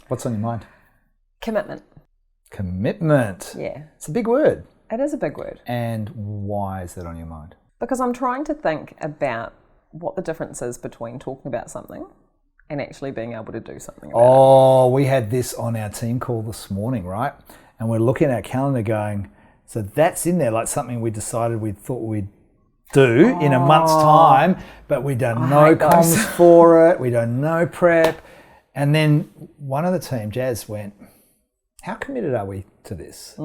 What's on your mind? Commitment. Commitment. Yeah. It's a big word. It is a big word. And why is that on your mind? Because I'm trying to think about what the difference is between talking about something and actually being able to do something about it. Oh, we had this on our team call this morning, right? And we're looking at our calendar going, so that's in there, like something we decided we thought we'd do in a month's time, but we done no comms for it, we done no prep. And then one of the team, Jazz, went, how committed are we to this?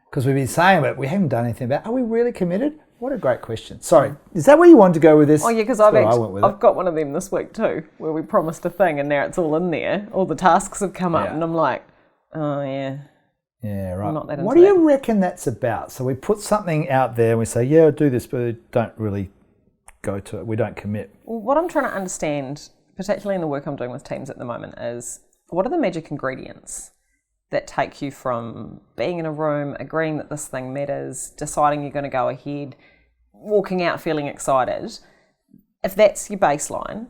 Because we've been saying it, we haven't done anything about it. Are we really committed? What a great question. Sorry, is that where you wanted to go with this? Oh yeah, because I've got one of them this week too, where we promised a thing and now it's all in there. All the tasks have come up and I'm like, oh yeah. Yeah, right. I'm not that what do you reckon that's about? So we put something out there and we say, yeah, I'll do this, but we don't really go to it. We don't commit. Well, what I'm trying to understand, particularly in the work I'm doing with teams at the moment, is what are the magic ingredients that take you from being in a room, agreeing that this thing matters, deciding you're going to go ahead, walking out feeling excited. If that's your baseline,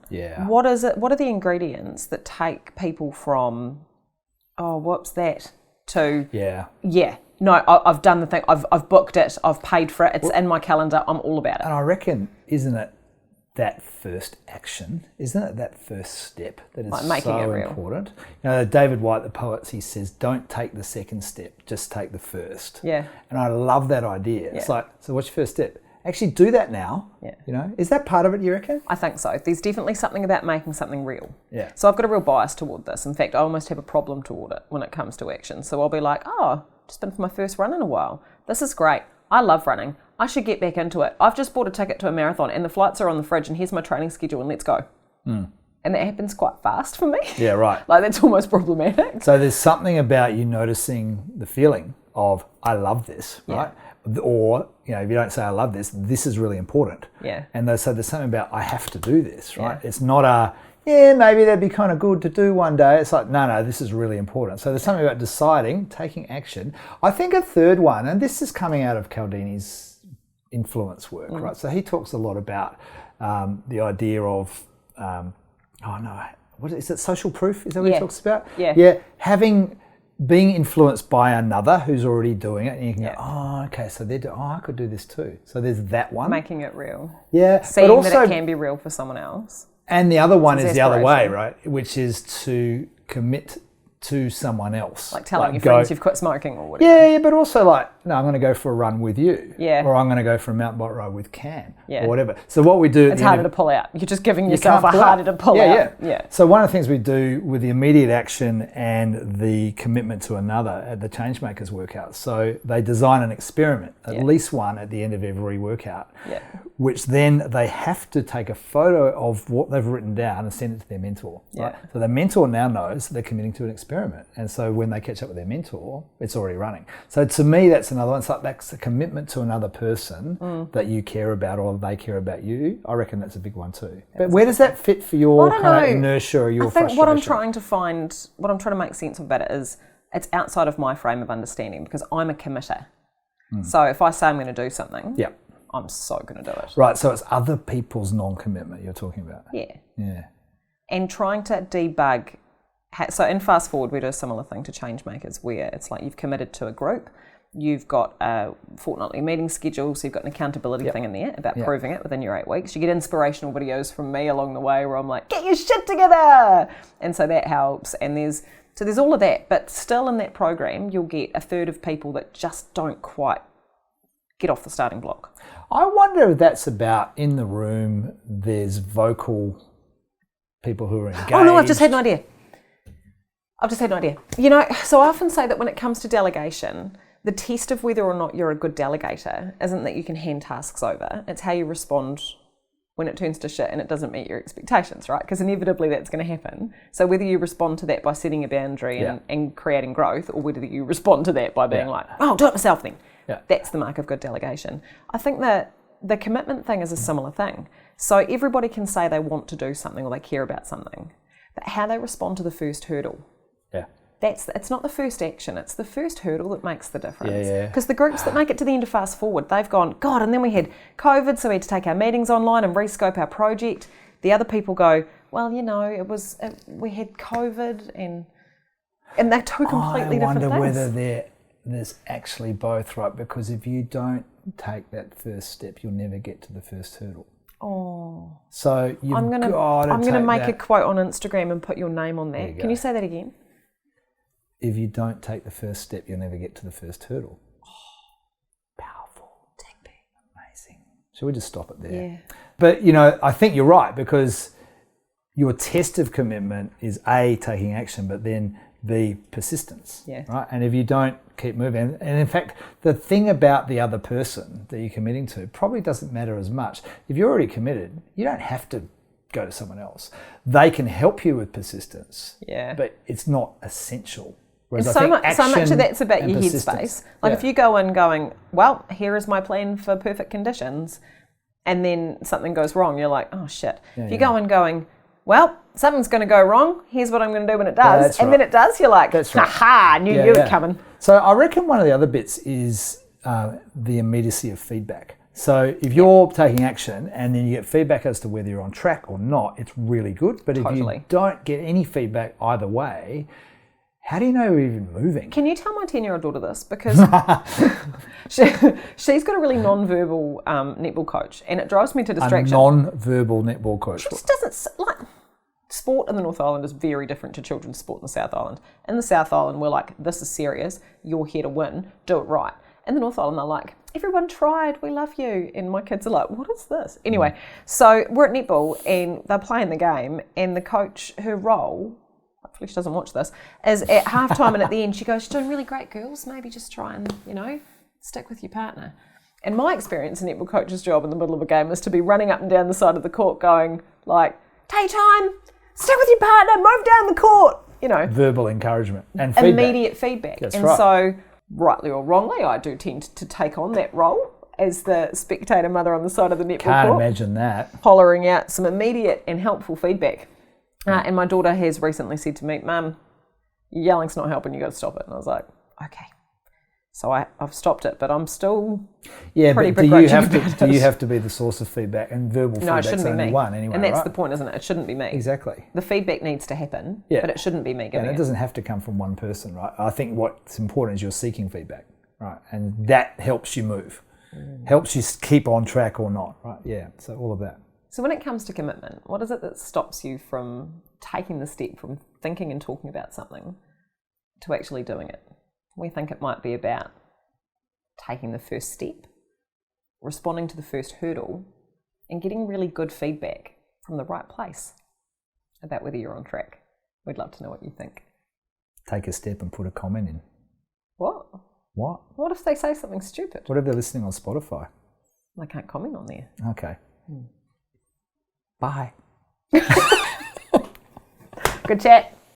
what is it? What are the ingredients that take people from, oh, what's that, to no, I've done the thing, I've booked it, I've paid for it, it's in my calendar, I'm all about it. And I reckon, isn't it that first action, isn't it that first step that is like so important? You know, David White, the poet, he says, don't take the second step, just take the first. Yeah. And I love that idea. It's like, so what's your first step? Actually do that now. Yeah. You know, is that part of it, you reckon? I think so. There's definitely something about making something real. Yeah. So I've got a real bias toward this. In fact, I almost have a problem toward it when it comes to action. So I'll be like, oh, just been for my first run in a while. This is great. I love running. I should get back into it. I've just bought a ticket to a marathon and the flights are on the fridge and here's my training schedule and let's go. And that happens quite fast for me. Yeah, right. Like that's almost problematic. So there's something about you noticing the feeling of, I love this, right? Or, you know, if you don't say I love this, this is really important. Yeah. And so there's something about I have to do this, right? It's not a, maybe that'd be kind of good to do one day. It's like, no, this is really important. So there's something about deciding, taking action. I think a third one, and this is coming out of Cialdini's influence work, right? So he talks a lot about the idea of, what is it, social proof? Is that what he talks about? Yeah. Being influenced by another who's already doing it, and you can go, oh, okay, so I could do this too. So there's that one. Making it real. Yeah. Seeing also, that it can be real for someone else. And the other one is the other way, right? Which is to commit to someone else. Like telling your friends you've quit smoking or whatever. Yeah, but also like, no, I'm going to go for a run with you. Yeah. Or I'm going to go for a mountain bike ride with Cam. Yeah. Or whatever. So what we do... It's harder to pull out. You're just giving yourself a harder to pull out. Yeah. So one of the things we do with the immediate action and the commitment to another at the Changemakers workout, so they design an experiment, at least one at the end of every workout, which then they have to take a photo of what they've written down and send it to their mentor. Right? So the mentor now knows they're committing to an experiment. And so when they catch up with their mentor, it's already running. So to me, that's another one. It's like that's a commitment to another person that you care about or they care about you. I reckon that's a big one too. But where does that fit for your kind of inertia or your frustration? I think what I'm trying to make sense of about it is it's outside of my frame of understanding because I'm a committer. So if I say I'm going to do something, I'm so going to do it. Right, so it's other people's non-commitment you're talking about. Yeah. And trying to debug. So in Fast Forward, we do a similar thing to Changemakers where it's like you've committed to a group, you've got a fortnightly meeting schedule, so you've got an accountability thing in there about proving it within your 8 weeks. You get inspirational videos from me along the way where I'm like, get your shit together! And so that helps. And there's all of that, but still in that program, you'll get a third of people that just don't quite get off the starting block. I wonder if that's about in the room, there's vocal people who are engaged. Oh no, I've just had an idea. You know, so I often say that when it comes to delegation, the test of whether or not you're a good delegator isn't that you can hand tasks over. It's how you respond when it turns to shit and it doesn't meet your expectations, right? Because inevitably that's going to happen. So whether you respond to that by setting a boundary and creating growth, or whether you respond to that by being like, oh, I'll do it myself then. That's the mark of good delegation. I think that the commitment thing is a similar thing. So everybody can say they want to do something or they care about something, but how they respond to the first hurdle. It's not the first action, it's the first hurdle that makes the difference. Because the groups that make it to the end of Fast Forward, they've gone, God, and then we had COVID, so we had to take our meetings online and rescope our project. The other people go, well, you know, we had COVID and And they're two completely different things. I wonder whether there's actually both, right? Because if you don't take that first step, you'll never get to the first hurdle. Oh. So I'm going to make a quote on Instagram and put your name on there. Can you say that again? If you don't take the first step, you'll never get to the first hurdle. Oh, powerful. Amazing. Shall we just stop it there? Yeah. But, I think you're right, because your test of commitment is A, taking action, but then B, persistence. Yeah. Right? And if you don't keep moving, and in fact, the thing about the other person that you're committing to probably doesn't matter as much. If you're already committed, you don't have to go to someone else. They can help you with persistence, but it's not essential. Whereas so much of that's about your headspace. Like if you go in going, well, here is my plan for perfect conditions, and then something goes wrong, you're like, oh shit. If you go in going, well, something's going to go wrong, here's what I'm going to do when it does, then it does, you're like, ha, knew you were coming. So I reckon one of the other bits is the immediacy of feedback. So if you're taking action and then you get feedback as to whether you're on track or not, it's really good. But if you don't get any feedback either way, how do you know you're even moving? Can you tell my 10-year-old daughter this? Because she's got a really non-verbal netball coach, and it drives me to distraction. A non-verbal netball coach. She just doesn't, like, sport in the North Island is very different to children's sport in the South Island. In the South Island, we're like, this is serious, you're here to win, do it right. In the North Island, they're like, everyone tried, we love you. And my kids are like, what is this? Anyway, so we're at netball and they're playing the game, and the coach, her role, hopefully she doesn't watch this, is at halftime and at the end she goes, you're doing really great, girls, maybe just try and, stick with your partner. And my experience in netball coach's job in the middle of a game is to be running up and down the side of the court going like, take time, stick with your partner, move down the court, Verbal encouragement and feedback. Immediate feedback. That's and right. So, rightly or wrongly, I do tend to take on that role as the spectator mother on the side of the netball court. Can't imagine that. Hollering out some immediate and helpful feedback. And my daughter has recently said to me, Mum, yelling's not helping, you got to stop it. And I was like, okay. So I've stopped it, but I'm still pretty begrudging about it. Do you have to be the source of feedback? And verbal feedback's only one anyway, and that's right? the point, isn't it? It shouldn't be me. Exactly. The feedback needs to happen, but it shouldn't be me giving it. And it doesn't have to come from one person, right? I think what's important is you're seeking feedback, right? And that helps you move, helps you keep on track or not, right? Yeah, so all of that. So when it comes to commitment, what is it that stops you from taking the step from thinking and talking about something to actually doing it? We think it might be about taking the first step, responding to the first hurdle, and getting really good feedback from the right place about whether you're on track. We'd love to know what you think. Take a step and put a comment in. What? What? What if they say something stupid? What if they're listening on Spotify? I can't comment on there. Okay. Bye. Good chat.